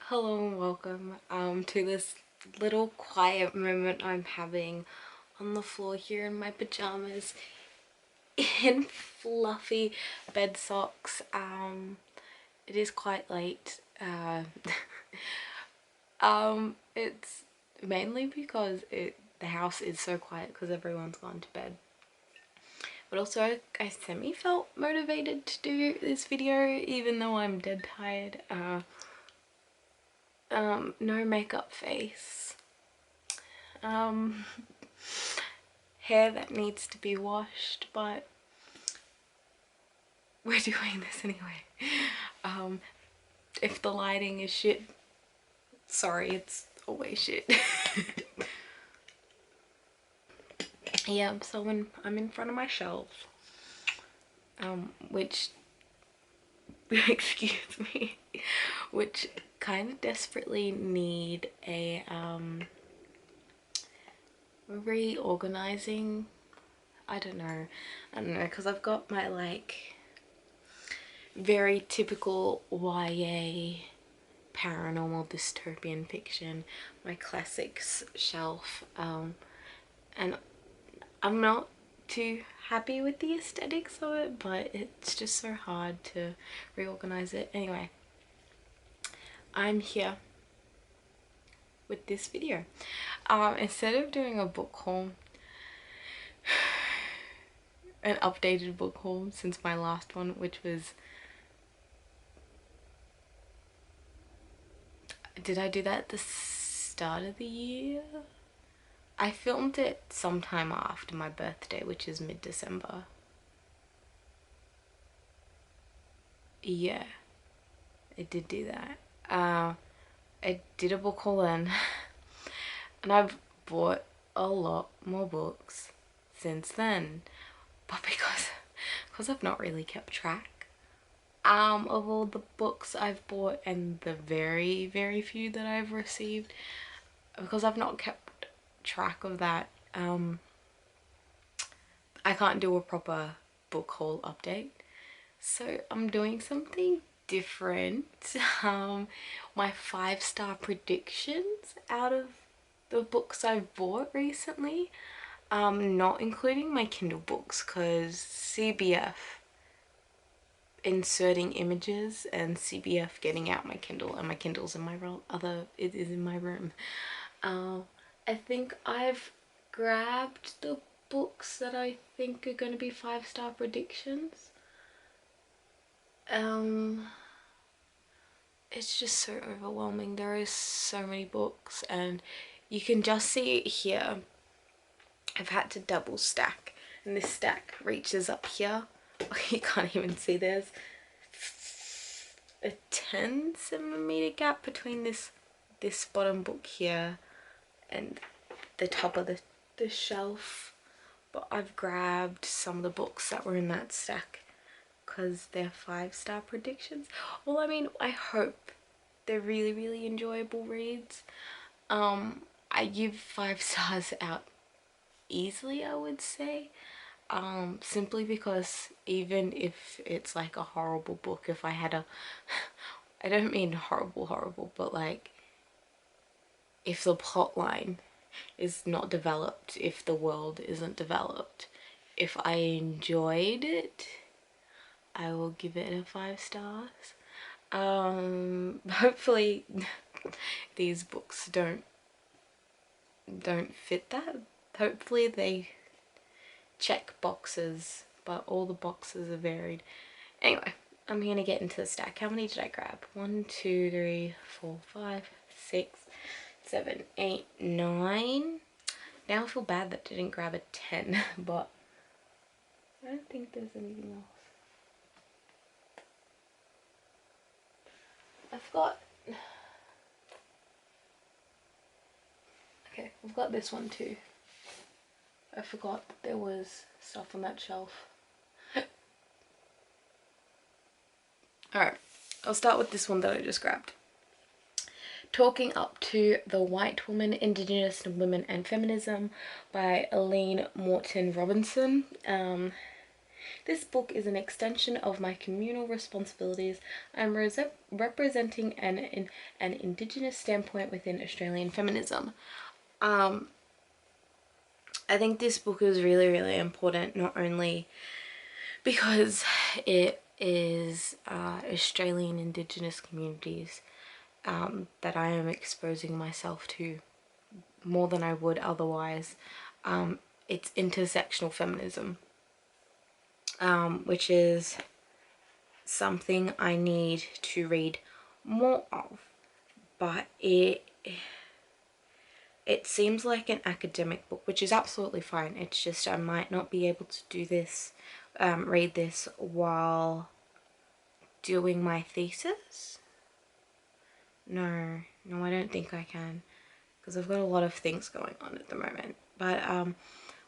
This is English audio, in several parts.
Hello and welcome to this little quiet moment I'm having on the floor here in my pajamas in fluffy bed socks. It is quite late. It's mainly because the house is so quiet because everyone's gone to bed. But also I semi felt motivated to do this video even though I'm dead tired. No makeup face. Hair that needs to be washed, but we're doing this anyway. If the lighting is shit, sorry, it's always shit. Yeah, so when I'm in front of my shelves, which excuse me, which kind of desperately need a reorganizing. I don't know, because I've got my like very typical YA paranormal dystopian fiction, my classics shelf, and I'm not too happy with the aesthetics of it, but it's just so hard to reorganize it. Anyway, I'm here with this video. Instead of doing a book haul, an updated book haul since my last one, which was, did I do that at the start of the year? I filmed it sometime after my birthday, which is mid-December. Yeah, I did do that. I did a book haul then, and I've bought a lot more books since then, but because I've not really kept track of all the books I've bought and the very few that I've received, because I've not kept track of that, I can't do a proper book haul update. So I'm doing something different. My 5-star predictions out of the books I've bought recently, not including my Kindle books, because CBF inserting images and CBF getting out my Kindle, and my Kindle's in my room, it is in my room. I think I've grabbed the books that I think are going to be 5-star predictions. It's just so overwhelming. There is so many books, and you can just see it here. I've had to double stack, and this stack reaches up here. You can't even see, there's a 10cm gap between this bottom book here and the top of the shelf. But I've grabbed some of the books that were in that stack because they're 5-star predictions. Well, I mean, I hope they're really enjoyable reads. I give 5 stars out easily, I would say, simply because even if it's like a horrible book, if I had a I don't mean horrible, but like if the plot line is not developed, if the world isn't developed, if I enjoyed it, I will give it a 5 stars. Hopefully these books don't fit that. Hopefully they check boxes, but all the boxes are varied. Anyway, I'm gonna get into the stack. How many did I grab? 1, 2, 3, 4, 5, 6, 7, 8, 9. Now I feel bad that I didn't grab a 10, but I don't think there's anything else. I've got this one too. I forgot there was stuff on that shelf. Alright, I'll start with this one that I just grabbed. Talking Up to the White Woman, Indigenous Women and Feminism by Aline Morton Robinson. This book is an extension of my communal responsibilities. I'm representing an Indigenous standpoint within Australian feminism. I think this book is really, really important, not only because it is Australian Indigenous communities that I am exposing myself to more than I would otherwise. It's intersectional feminism, which is something I need to read more of, but it seems like an academic book, which is absolutely fine. It's just I might not be able to do this, read this while doing my thesis. No, I don't think I can, because I've got a lot of things going on at the moment. But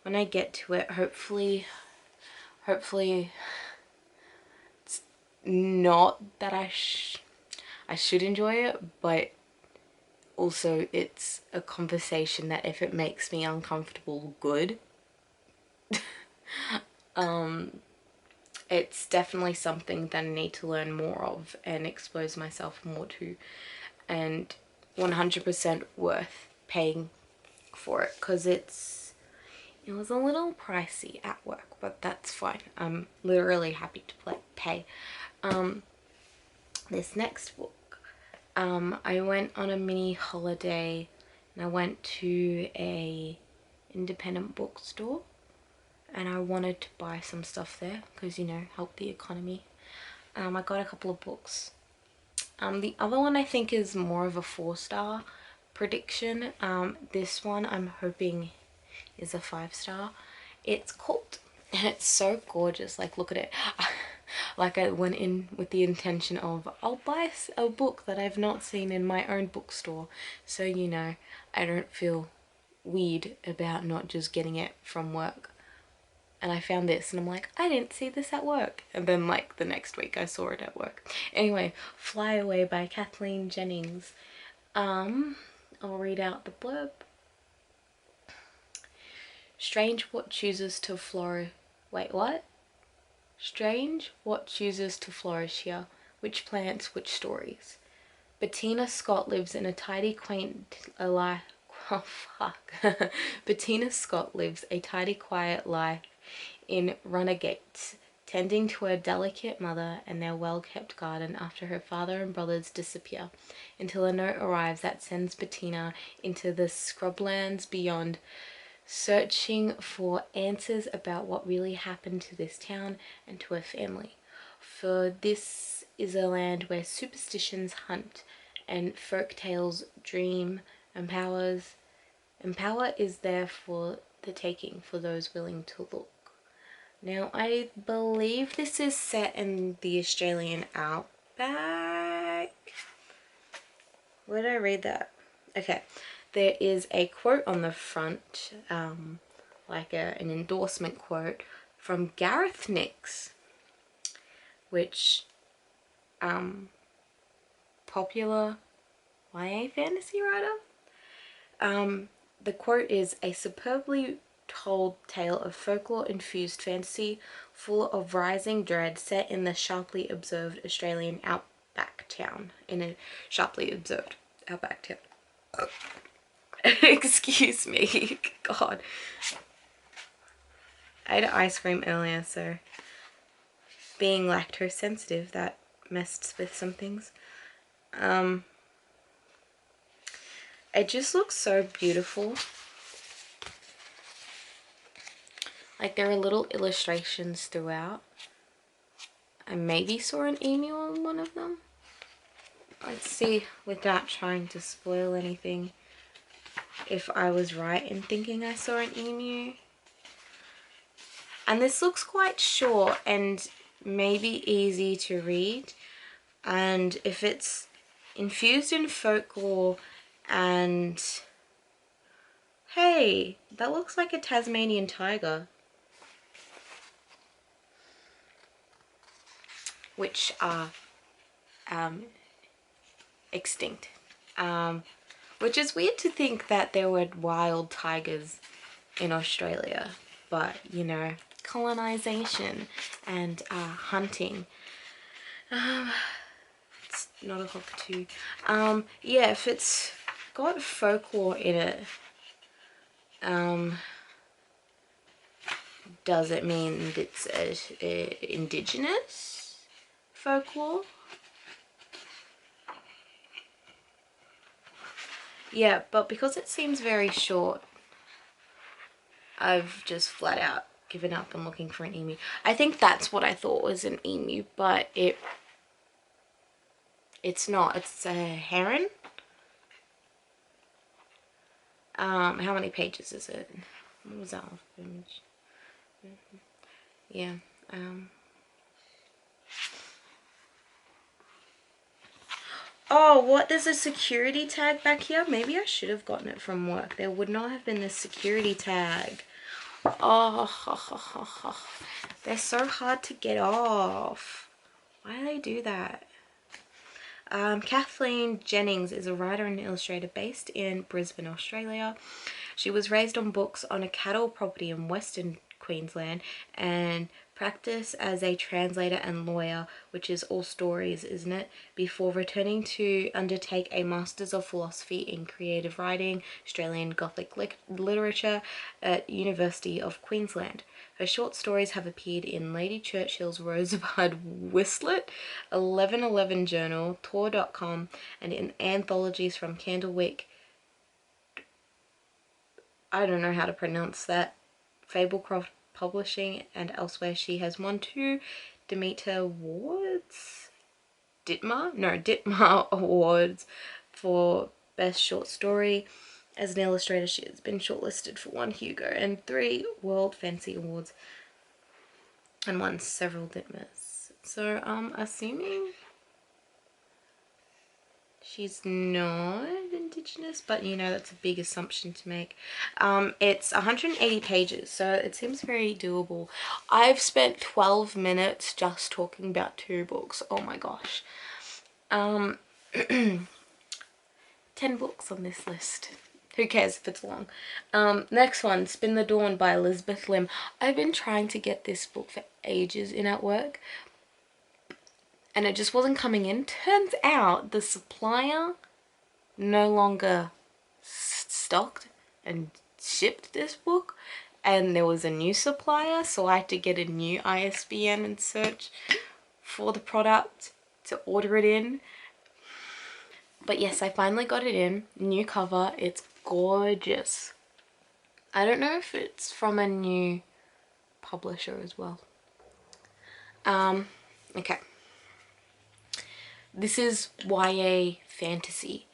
when I get to it, hopefully it's not that I should enjoy it, but also it's a conversation that if it makes me uncomfortable, good. It's definitely something that I need to learn more of and expose myself more to, and 100% worth paying for it, because it was a little pricey at work, but that's fine. I'm literally happy to pay. This next book, I went on a mini holiday and I went to a independent bookstore and I wanted to buy some stuff there because, you know, help the economy. I got a couple of books. The other one I think is more of a 4-star prediction. This one I'm hoping is a 5-star. It's called, and it's so gorgeous. Like, look at it. Like, I went in with the intention of, I'll buy a book that I've not seen in my own bookstore, so, you know, I don't feel weird about not just getting it from work. And I found this and I'm like, I didn't see this at work. And then like the next week I saw it at work. Anyway, Fly Away by Kathleen Jennings. I'll read out the blurb. Strange what chooses to flourish. Wait, what? Strange what chooses to flourish here. Which plants, which stories. Bettina Scott lives in a tidy, quaint life. Oh fuck. Bettina Scott lives a tidy, quiet life in Runagate, tending to her delicate mother and their well-kept garden after her father and brothers disappear, until a note arrives that sends Bettina into the scrublands beyond, searching for answers about what really happened to this town and to her family. For this is a land where superstitions hunt and folk tales dream, and power is there for the taking for those willing to look. Now, I believe this is set in the Australian outback. Where did I read that? Okay, there is a quote on the front, like an endorsement quote from Gareth Nix, which, popular YA fantasy writer. The quote is, "A superbly told tale of folklore-infused fantasy full of rising dread set in the sharply observed Australian outback town." In a sharply observed outback town. Excuse me. God. I had ice cream earlier, so being lactose sensitive, that messed with some things. It just looks so beautiful. Like, there are little illustrations throughout. I maybe saw an emu on one of them. Let's see, without trying to spoil anything, if I was right in thinking I saw an emu. And this looks quite short and maybe easy to read. And if it's infused in folklore and... Hey, that looks like a Tasmanian tiger. Which are extinct. Which is weird to think that there were wild tigers in Australia. But, you know, colonization and hunting. It's not a cockatoo. Yeah, if it's got folklore in it, does it mean it's indigenous folklore? Yeah, but because it seems very short, I've just flat out given up on looking for an emu. I think that's what I thought was an emu, but it's not. It's a heron. How many pages is it? What was that image? Yeah. Oh, what? There's a security tag back here? Maybe I should have gotten it from work. There would not have been this security tag. Oh, they're so hard to get off. Why do they do that? Kathleen Jennings is a writer and illustrator based in Brisbane, Australia. She was raised on books on a cattle property in Western Queensland and practiced as a translator and lawyer, which is all stories, isn't it? Before returning to undertake a Masters of Philosophy in Creative Writing, Australian Gothic Literature at University of Queensland. Her short stories have appeared in Lady Churchill's Rosebud Whistlet, 1111 Journal, Tor.com, and in anthologies from Candlewick, I don't know how to pronounce that, Fablecroft Publishing, and elsewhere. She has won 2 Demeter Awards? Ditmar Awards for Best Short Story. As an illustrator, she has been shortlisted for 1 Hugo and 3 World Fancy Awards and won several Ditmars. So, assuming she's not indigenous, but you know, that's a big assumption to make. It's 180 pages, so it seems very doable. I've spent 12 minutes just talking about 2 books. Oh my gosh. 10 books on this list. Who cares if it's long? Next one, Spin the Dawn by Elizabeth Lim. I've been trying to get this book for ages in at work, and it just wasn't coming in. Turns out the supplier no longer stocked and shipped this book, and there was a new supplier, so I had to get a new ISBN and search for the product to order it in. But yes, I finally got it in. New cover. It's gorgeous. I don't know if it's from a new publisher as well. Okay. This is YA fantasy,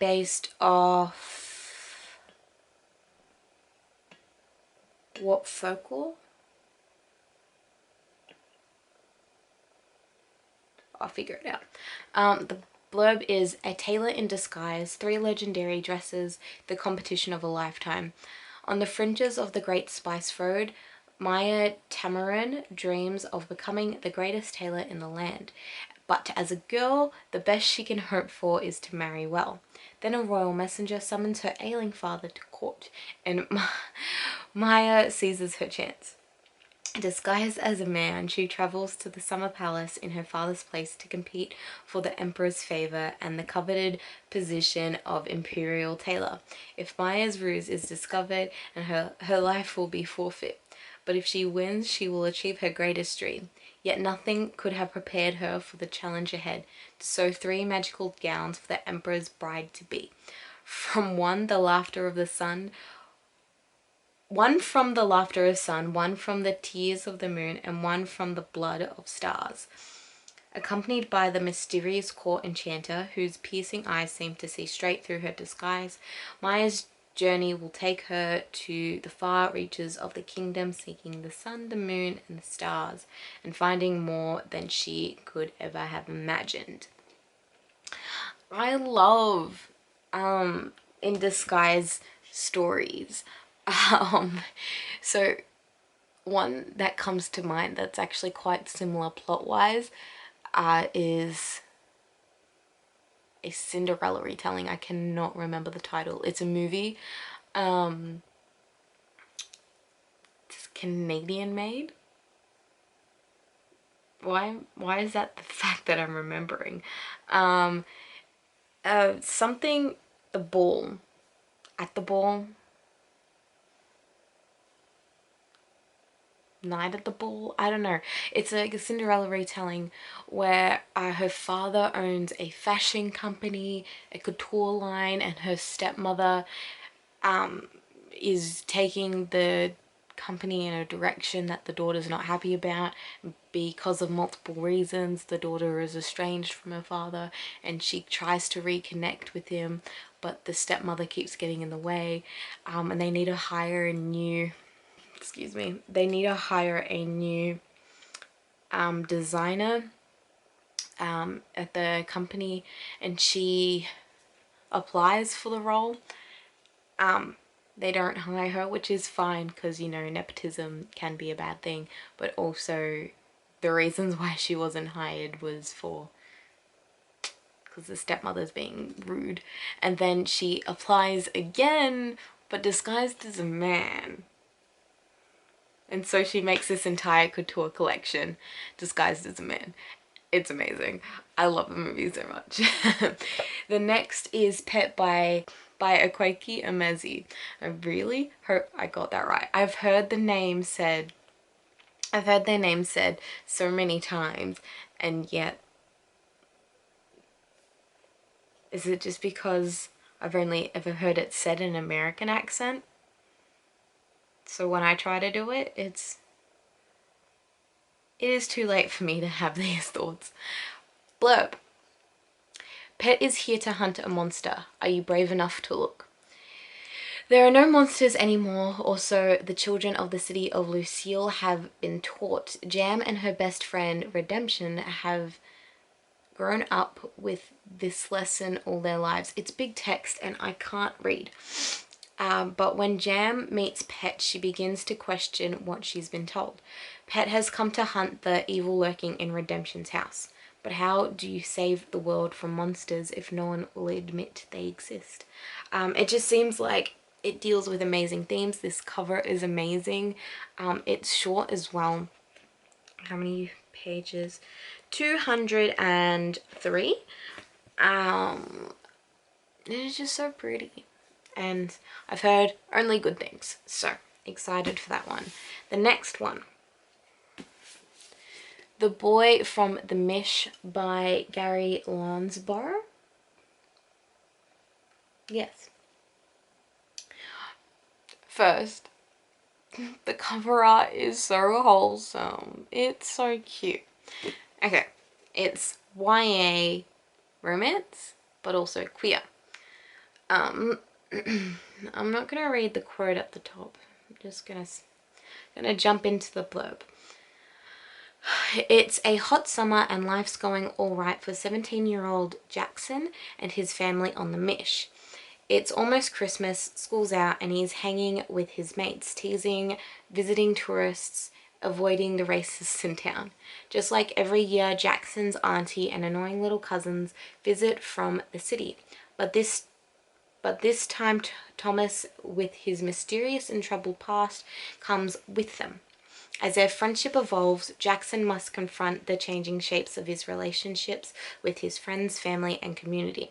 based off what folklore? I'll figure it out. The blurb is a tailor in disguise, 3 legendary dresses, the competition of a lifetime. On the fringes of the Great Spice Road, Maya Tamarin dreams of becoming the greatest tailor in the land. But as a girl, the best she can hope for is to marry well. Then a royal messenger summons her ailing father to court, and Maya seizes her chance. Disguised as a man, she travels to the summer palace in her father's place to compete for the emperor's favor and the coveted position of imperial tailor. If Maya's ruse is discovered, and her life will be forfeit. But if she wins, she will achieve her greatest dream. Yet nothing could have prepared her for the challenge ahead, to sew 3 magical gowns for the emperor's bride-to-be. From one, the laughter of the sun, one from the laughter of sun, one from the tears of the moon, and one from the blood of stars. Accompanied by the mysterious court enchanter, whose piercing eyes seem to see straight through her disguise, Maya's journey will take her to the far reaches of the kingdom, seeking the sun, the moon, and the stars, and finding more than she could ever have imagined. I love in disguise stories. So one that comes to mind that's actually quite similar plot-wise is a Cinderella retelling. I cannot remember the title. It's a movie. Just Canadian made. Why is that the fact that I'm remembering? Something, the ball. At the ball. Night at the Ball, I don't know. It's like a Cinderella retelling where her father owns a fashion company, a couture line, and her stepmother is taking the company in a direction that the daughter's not happy about because of multiple reasons. The daughter is estranged from her father and she tries to reconnect with him, but the stepmother keeps getting in the way, and they need to hire a new designer at the company, and she applies for the role. They don't hire her, which is fine because, you know, nepotism can be a bad thing, but also the reasons why she wasn't hired was because the stepmother's being rude. And then she applies again, but disguised as a man. And so she makes this entire couture collection disguised as a man. It's amazing. I love the movie so much. The next is Pet by Akweki Emezi. I really hope I got that right. I've heard their name said so many times, and yet is it just because I've only ever heard it said in an American accent? So when I try to do it, it is too late for me to have these thoughts. Blurb. Pet is here to hunt a monster. Are you brave enough to look? There are no monsters anymore, or so the children of the city of Lucille have been taught. Jam and her best friend, Redemption, have grown up with this lesson all their lives. It's big text and I can't read. But when Jam meets Pet, she begins to question what she's been told. Pet has come to hunt the evil lurking in Redemption's house. But how do you save the world from monsters if no one will admit they exist? It just seems like it deals with amazing themes. This cover is amazing. It's short as well. How many pages? 203. It is just so pretty. And I've heard only good things. So excited for that one. The next one. The Boy from the Mish by Gary Lansborough. Yes. First, the cover art is so wholesome. It's so cute. Okay, it's YA romance, but also queer. I'm not gonna read the quote at the top. I'm just gonna jump into the blurb. It's a hot summer and life's going all right for 17-year-old Jackson and his family on the Mish. It's almost Christmas, school's out, and he's hanging with his mates, teasing, visiting tourists, avoiding the racists in town. Just like every year, Jackson's auntie and annoying little cousins visit from the city. But this time Thomas, with his mysterious and troubled past, comes with them. As their friendship evolves, Jackson must confront the changing shapes of his relationships with his friends, family, and community.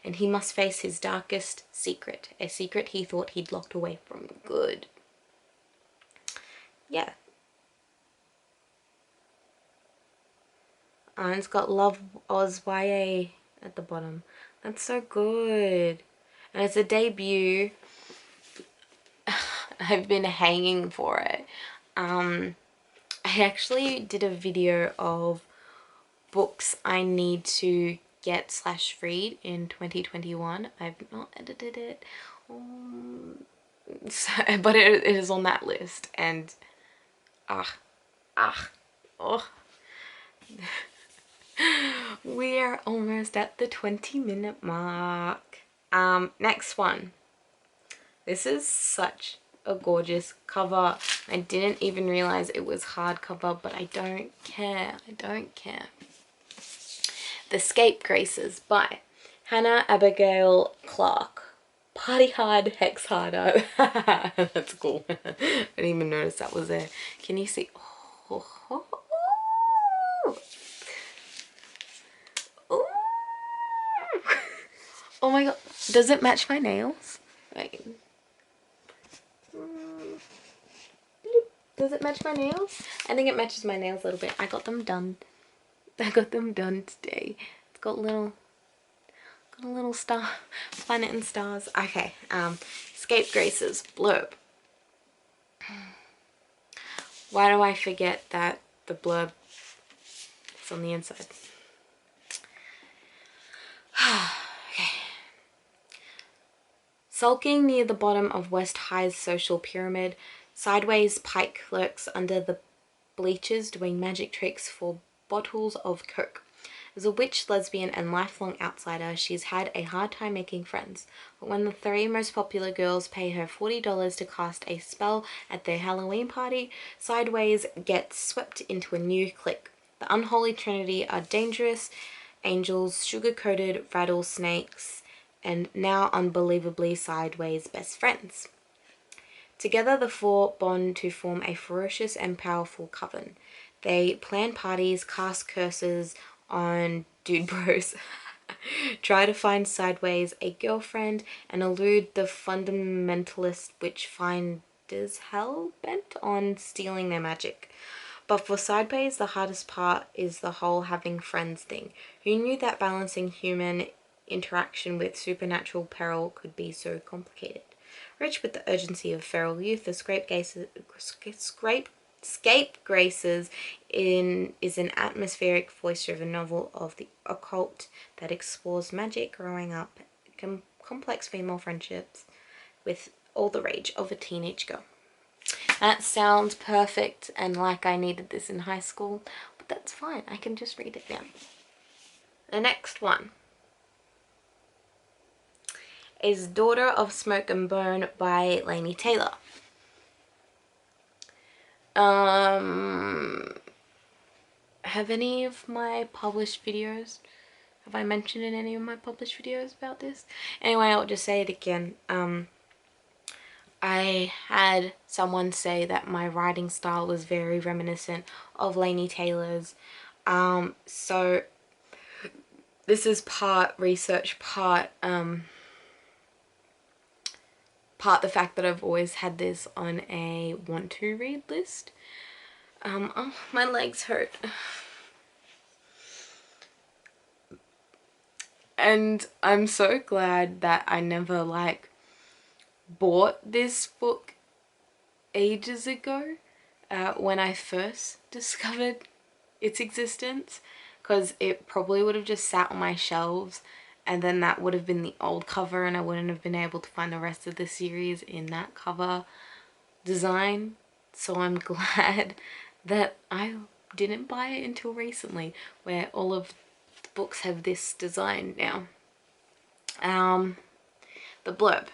And he must face his darkest secret, a secret he thought he'd locked away from good. Yeah. And it's got Love Oz YA at the bottom. That's so good. And it's a debut. I've been hanging for it. I actually did a video of books I need to get / read in 2021. I've not edited it, but it is on that list, and we're almost at the 20-minute mark. Next one. This is such a gorgeous cover. I didn't even realize it was hardcover, but I don't care. I don't care. The Scapegraces by Hannah Abigail Clark. Party hard, hex harder. That's cool. I didn't even notice that was there. Can you see? Oh, oh, oh. Oh. Oh my god. Does it match my nails? Wait. Does it match my nails? I think it matches my nails a little bit. I got them done. I got them done today. It's got a little star, planet and stars. Okay, scapegraces, blurb. Why do I forget that the blurb is on the inside? Okay. Sulking near the bottom of West High's social pyramid, sideways Pike lurks under the bleachers doing magic tricks for bottles of Coke. As a witch, lesbian, and lifelong outsider, she's had a hard time making friends. But when the three most popular girls pay her $40 to cast a spell at their Halloween party, Sideways gets swept into a new clique. The unholy trinity are dangerous angels, sugar-coated rattlesnakes, and now unbelievably Sideways best friends. Together, the four bond to form a ferocious and powerful coven. They plan parties, cast curses on dude bros, try to find Sideways a girlfriend, and elude the fundamentalist witch finders hell bent on stealing their magic. But for Sideways, the hardest part is the whole having friends thing. Who knew that balancing human interaction with supernatural peril could be so complicated? Rich with the urgency of feral youth, the Scapegraces is an atmospheric, voice-driven novel of the occult that explores magic, growing up, complex female friendships, with all the rage of a teenage girl. That sounds perfect and like I needed this in high school, but that's fine. I can just read it now. The next one is Daughter of Smoke and Bone by Laini Taylor. Have any of my published videos, have I mentioned in any of my published videos about this? Anyway, I'll just say it again. I had someone say that my writing style was very reminiscent of Laini Taylor's. So this is part research, part the fact that I've always had this on a want to read list. Oh, my legs hurt. And I'm so glad that I never bought this book ages ago when I first discovered its existence, because it probably would have just sat on my shelves and then that would have been the old cover and I wouldn't have been able to find the rest of the series in that cover design. So I'm glad that I didn't buy it until recently, where all of the books have this design now. The blurb.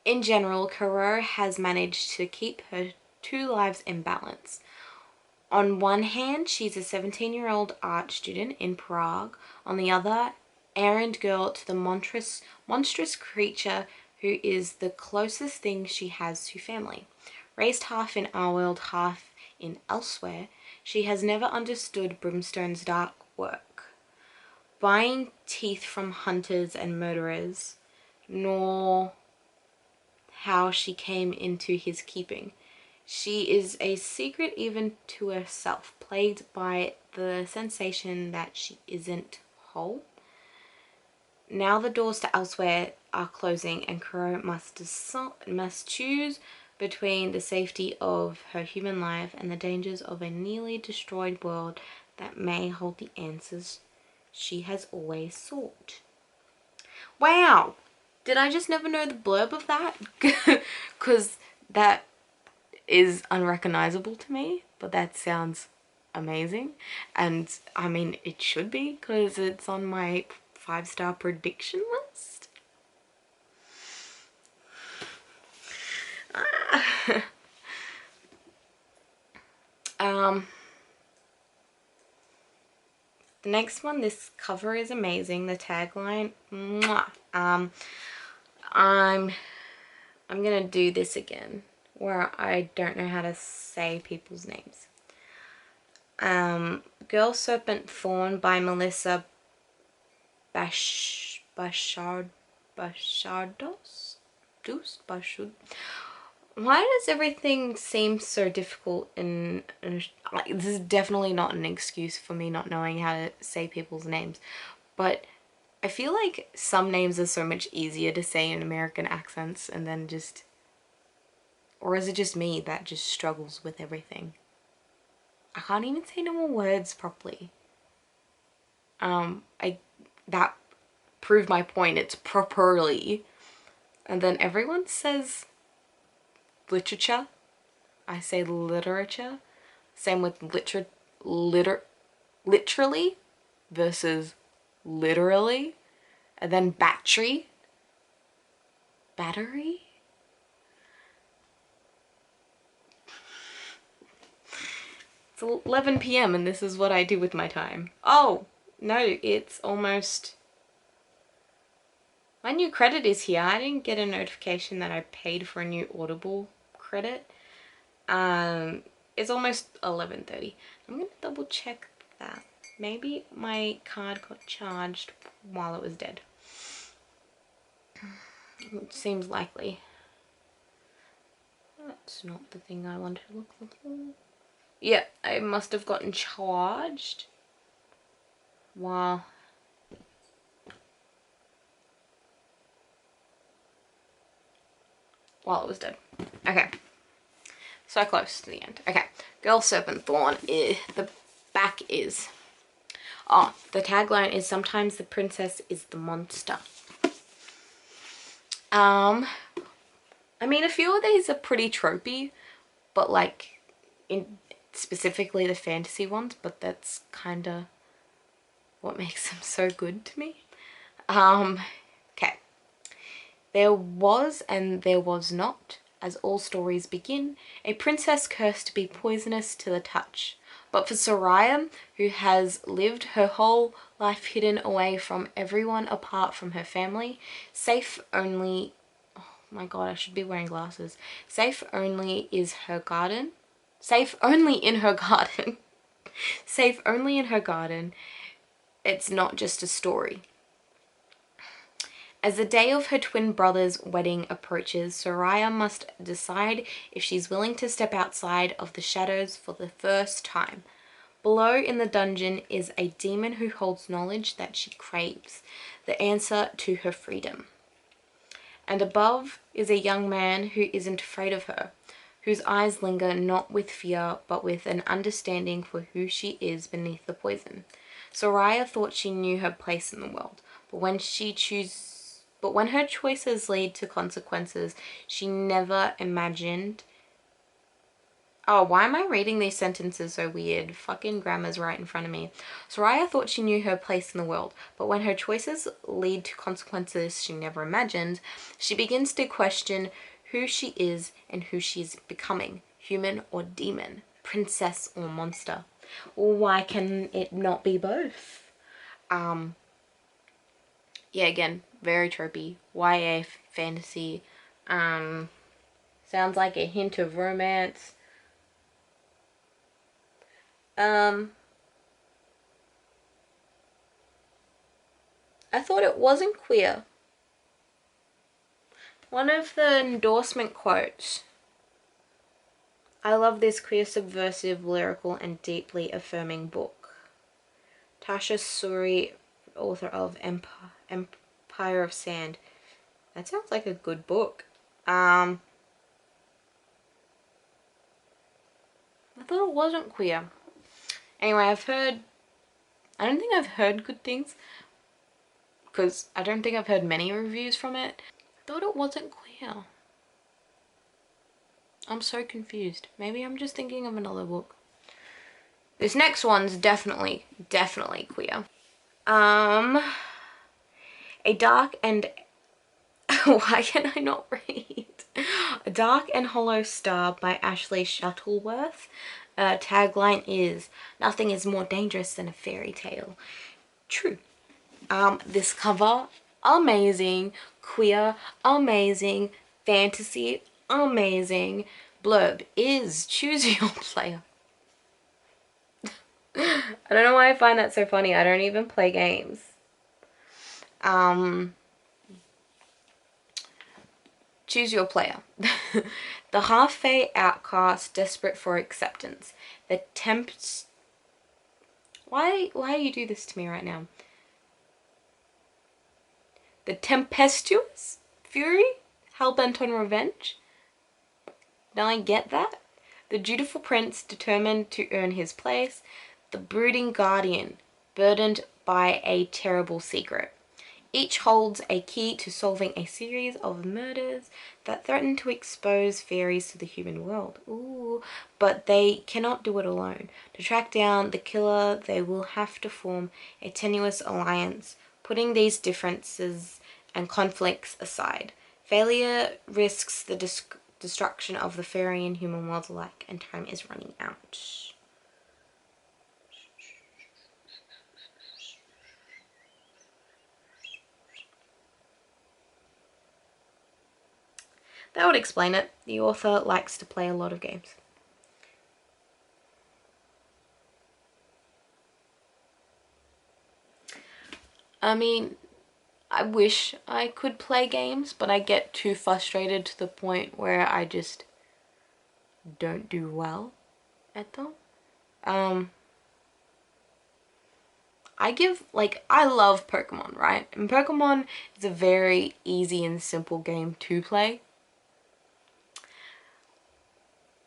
In general, Karo has managed to keep her two lives in balance. On one hand, she's a 17-year-old art student in Prague. On the other, errand girl to the monstrous creature who is the closest thing she has to family. Raised half in our world, half in elsewhere, she has never understood Brimstone's dark work, buying teeth from hunters and murderers, nor how she came into his keeping. She is a secret even to herself, plagued by the sensation that she isn't whole. Now the doors to elsewhere are closing and Kuro must choose between the safety of her human life and the dangers of a nearly destroyed world that may hold the answers she has always sought. Wow! Did I just never know the blurb of that? Because that is unrecognizable to me, but that sounds amazing. And I mean, it should be, because it's on my 5-star prediction list. The next one, this cover is amazing. The tagline, mwah. I'm gonna do this again where I don't know how to say people's names. Girl Serpent Thorn by Melissa Bashardos. Why does everything seem so difficult like, this is definitely not an excuse for me not knowing how to say people's names, but I feel like some names are so much easier to say in American accents and then just, or is it just me that just struggles with everything? I can't even say normal words properly. That proved my point, it's properly. And then everyone says literature. I say literature. Same with literally versus literally. And then battery. Battery? It's 11 p.m. and this is what I do with my time. Oh, no, it's almost... My new credit is here. I didn't get a notification that I paid for a new Audible credit. It's almost 11:30. I'm gonna double check that. Maybe my card got charged while it was dead. It seems likely. That's not the thing I wanted to look for. Yeah, I must have gotten charged while it was dead. Okay. So close to the end. Okay. Girl Serpent Thorn. The back is... Oh, the tagline is sometimes the princess is the monster. I mean, a few of these are pretty tropey, but like, specifically the fantasy ones, but that's kind of what makes them so good to me. Okay. There was and there was not, as all stories begin, a princess cursed to be poisonous to the touch. But for Soraya, who has lived her whole life hidden away from everyone apart from her family, safe only... Oh my god, I should be wearing glasses. Safe only is her garden. Safe only in her garden. Safe only in her garden. It's not just a story. As the day of her twin brother's wedding approaches, Soraya must decide if she's willing to step outside of the shadows for the first time. Below in the dungeon is a demon who holds knowledge that she craves, the answer to her freedom. And above is a young man who isn't afraid of her, whose eyes linger not with fear but with an understanding for who she is beneath the poison. Soraya thought she knew her place in the world, but when her choices lead to consequences she never imagined... Oh, why am I reading these sentences so weird? Fucking grammar's right in front of me. Soraya thought she knew her place in the world, but when her choices lead to consequences she never imagined, she begins to question who she is and who she's becoming, human or demon, princess or monster. Why can it not be both? Yeah, again, very tropey. YA fantasy. Sounds like a hint of romance. I thought it wasn't queer. One of the endorsement quotes. I love this queer, subversive, lyrical, and deeply affirming book. Tasha Suri, author of Empire of Sand. That sounds like a good book. I thought it wasn't queer. Anyway, I don't think I've heard good things, because I don't think I've heard many reviews from it. I thought it wasn't queer. I'm so confused. Maybe I'm just thinking of another book. This next one's definitely queer. A dark and... Why can I not read? A Dark and Hollow Star by Ashley Shuttleworth. Tagline is, "Nothing is more dangerous than a fairy tale." True. This cover, amazing. Queer, amazing. Fantasy, amazing. Blurb is, choose your player. I don't know why I find that so funny. I don't even play games. Choose your player. The half-fae outcast desperate for acceptance. The temps... Why you do this to me right now? The tempestuous fury, hell-bent on revenge. Now I get that. The dutiful prince determined to earn his place. The brooding guardian, burdened by a terrible secret. Each holds a key to solving a series of murders that threaten to expose fairies to the human world. Ooh, but they cannot do it alone. To track down the killer, they will have to form a tenuous alliance, putting these differences and conflicts aside. Failure risks the destruction of the fairy and human worlds alike, and time is running out. That would explain it. The author likes to play a lot of games. I mean, I wish I could play games, but I get too frustrated to the point where I just don't do well at them. I love Pokemon, right? And Pokemon is a very easy and simple game to play.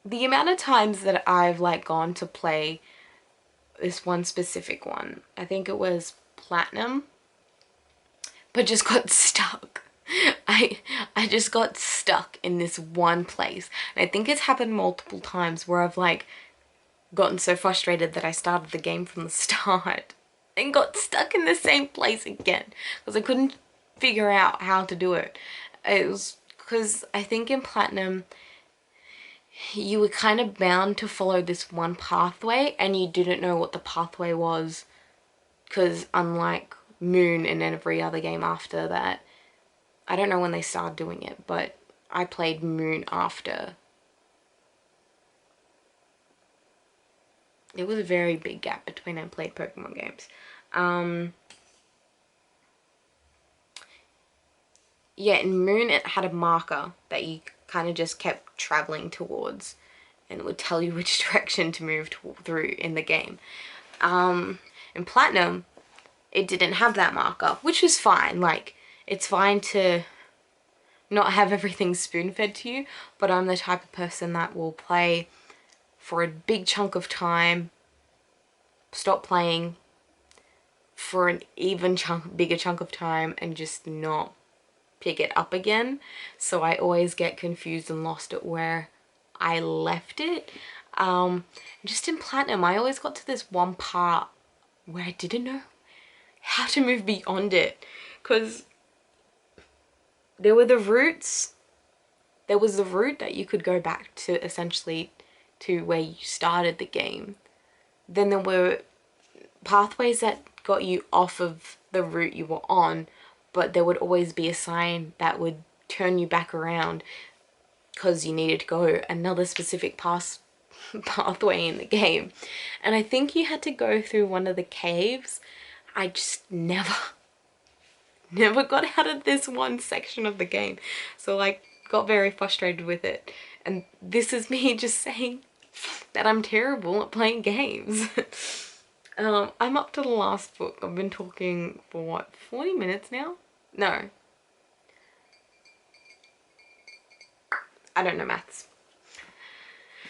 The amount of times that I've gone to play this one specific one, I think it was Platinum, but just got stuck. I just got stuck in this one place. And I think it's happened multiple times where I've gotten so frustrated that I started the game from the start and got stuck in the same place again because I couldn't figure out how to do it. It was because I think in Platinum you were kind of bound to follow this one pathway and you didn't know what the pathway was, because unlike Moon and every other game after that, I don't know when they started doing it, but I played Moon after. There was a very big gap between I played Pokemon games. Yeah, in Moon it had a marker that you kind of just kept traveling towards and it would tell you which direction to move through in the game. In Platinum, it didn't have that marker, which was fine. It's fine to not have everything spoon-fed to you, but I'm the type of person that will play for a big chunk of time, stop playing for an bigger chunk of time, and just not pick it up again. So I always get confused and lost at where I left it. Just in Platinum, I always got to this one part where I didn't know how to move beyond it, because there were the routes. There was the route that you could go back to, essentially to where you started the game. Then there were pathways that got you off of the route you were on, but there would always be a sign that would turn you back around because you needed to go another specific pathway in the game. And I think you had to go through one of the caves. I just never got out of this one section of the game, so got very frustrated with it. And this is me just saying that I'm terrible at playing games. I'm up to the last book. I've been talking for what, 40 minutes now? No, I don't know maths.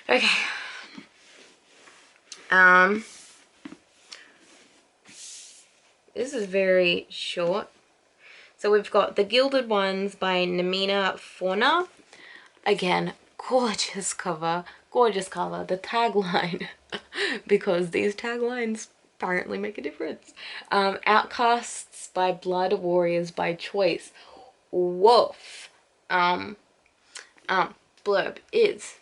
Okay. This is very short. So we've got The Gilded Ones by Namina Fauna. Again, gorgeous cover. Gorgeous cover. The tagline, because these taglines apparently make a difference. Outcasts by Blood, Warriors by Choice. Woof. blurb is,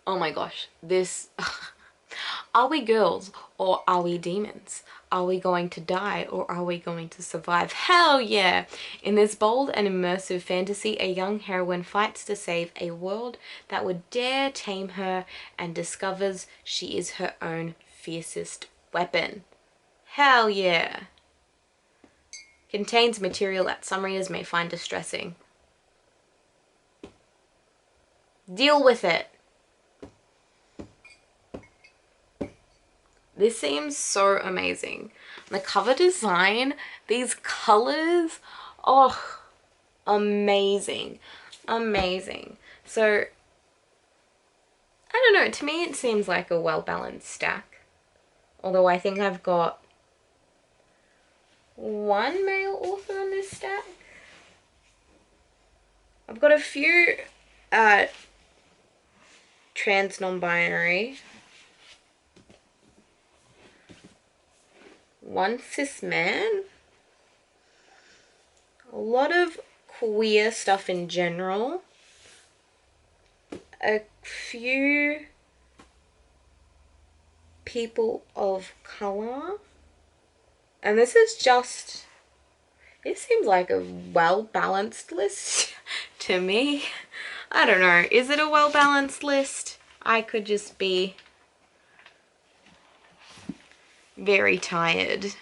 oh my gosh, this, are we girls or are we demons? Are we going to die or are we going to survive? Hell yeah! In this bold and immersive fantasy, a young heroine fights to save a world that would dare tame her and discovers she is her own fiercest weapon. Hell yeah! Contains material that some readers may find distressing. Deal with it! This seems so amazing. The cover design, these colors, oh, amazing. Amazing. So, I don't know, to me it seems like a well-balanced stack. Although I think I've got one male author on this stack. I've got a few trans non-binary. One cis man, a lot of queer stuff in general, a few people of color, and this seems like a well-balanced list to me. I don't know, is it a well-balanced list? I could just be very tired.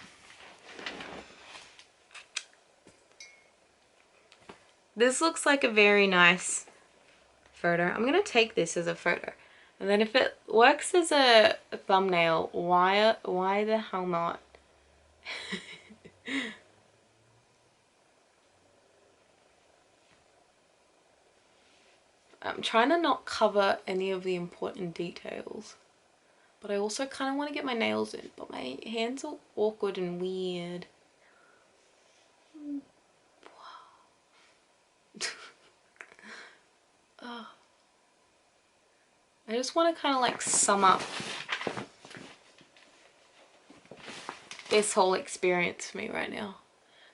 This looks like a very nice photo. I'm gonna take this as a photo, and then if it works as a thumbnail, why the hell not? I'm trying to not cover any of the important details, but I also kind of want to get my nails in, but my hands are awkward and weird. Oh. I just want to kind of like sum up this whole experience for me right now.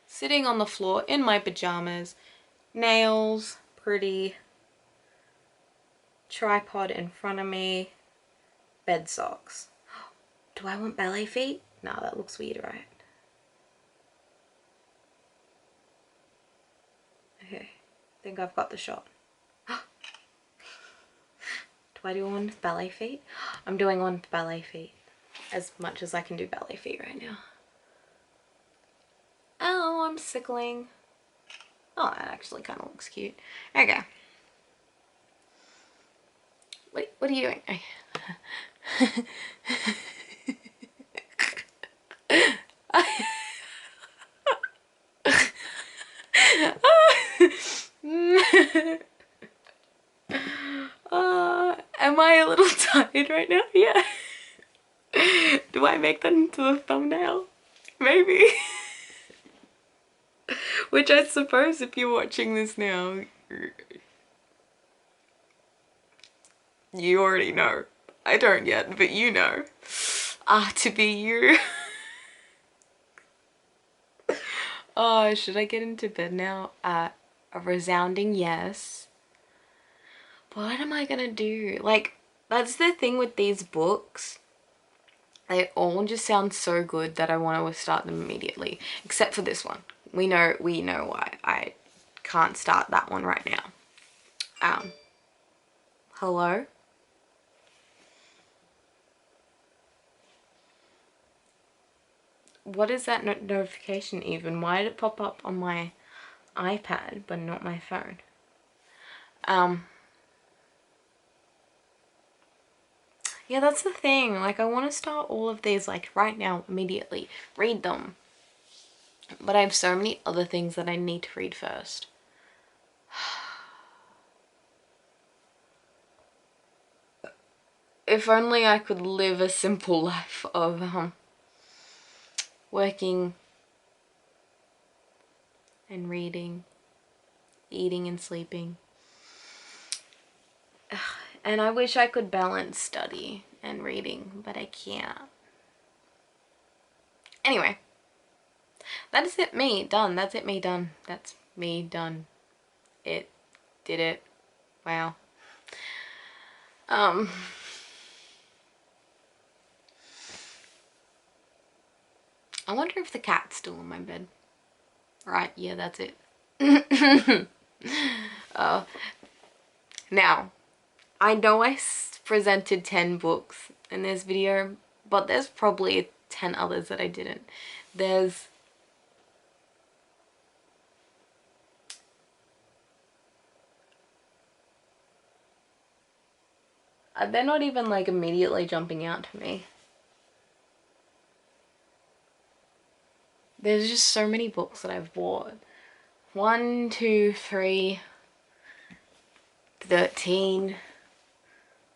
Sitting on the floor in my pajamas, nails, pretty, tripod in front of me, bed socks. Do I want ballet feet? No, that looks weird, right? Okay, I think I've got the shot. Do I do one with ballet feet? I'm doing one with ballet feet. As much as I can do ballet feet right now. Oh, I'm sickling. Oh, that actually kind of looks cute. Okay. What are you doing? Am I a little tired right now? Yeah. Do I make that into a thumbnail? Maybe. Which I suppose if you're watching this now, you already know. I don't yet, but you know. To be you. Oh, should I get into bed now? A resounding yes. What am I gonna do? Like, that's the thing with these books. They all just sound so good that I want to start them immediately. Except for this one. We know why I can't start that one right now. Hello? What is that notification even? Why did it pop up on my iPad but not my phone? Yeah, that's the thing. Like, I want to start all of these like right now, immediately. Read them. But I have so many other things that I need to read first. If only I could live a simple life of working and reading, eating and sleeping. And I wish I could balance study and reading, but I can't. Anyway, That is it, me done. That's it, me done. That's me done. It did it. Wow. I wonder if the cat's still in my bed. Right, yeah, that's it. Now, I know I presented 10 books in this video, but there's probably 10 others that I didn't. There's they're not even like immediately jumping out to me. There's just so many books that I've bought. 1, 2, 3, 13,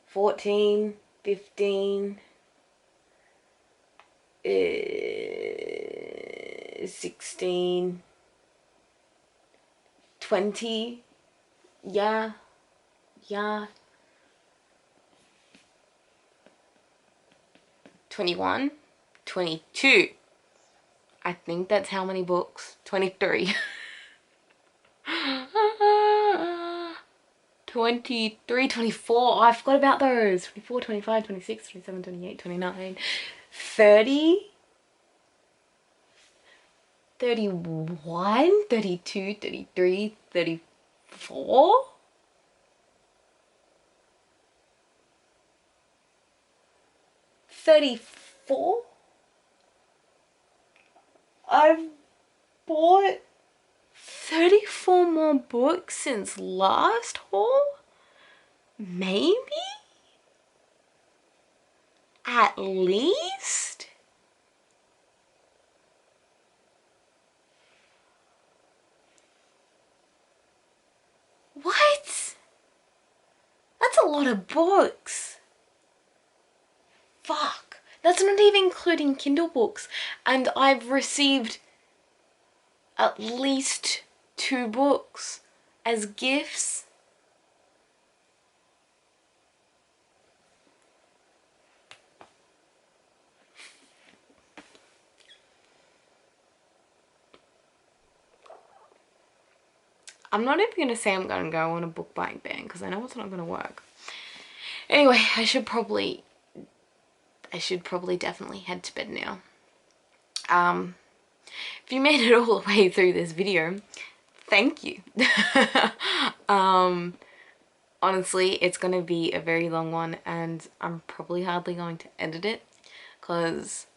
14, 15, 16, 20, yeah, 21, 22. I think that's how many books. 23. 23, 24. Oh, I forgot about those. 24, 25, 26, 27, 28, 29, 30, 31, 32, 33, 34. 34. I've bought 34 more books since last haul? Maybe? At least? What? That's a lot of books. Fuck. That's not even including Kindle books. And I've received at least 2 books as gifts. I'm not even going to say I'm going to go on a book buying ban because I know it's not going to work. Anyway, I should probably definitely head to bed now. If you made it all the way through this video, thank you. Honestly, it's going to be a very long one and I'm probably hardly going to edit it because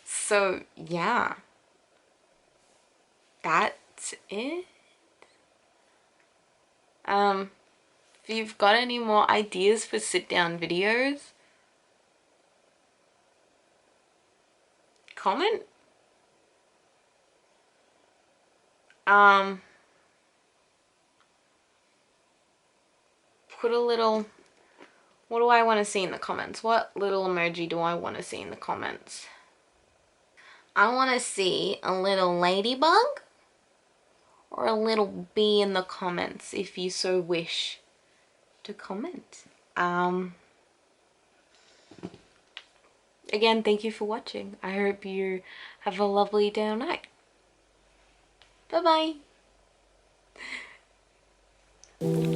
so yeah, that's it. If you've got any more ideas for sit down videos, comment. Put a little, what do I want to see in the comments? What little emoji do I want to see in the comments? I want to see a little ladybug or a little bee in the comments if you so wish to comment. Again, thank you for watching. I hope you have a lovely day or night. Bye bye.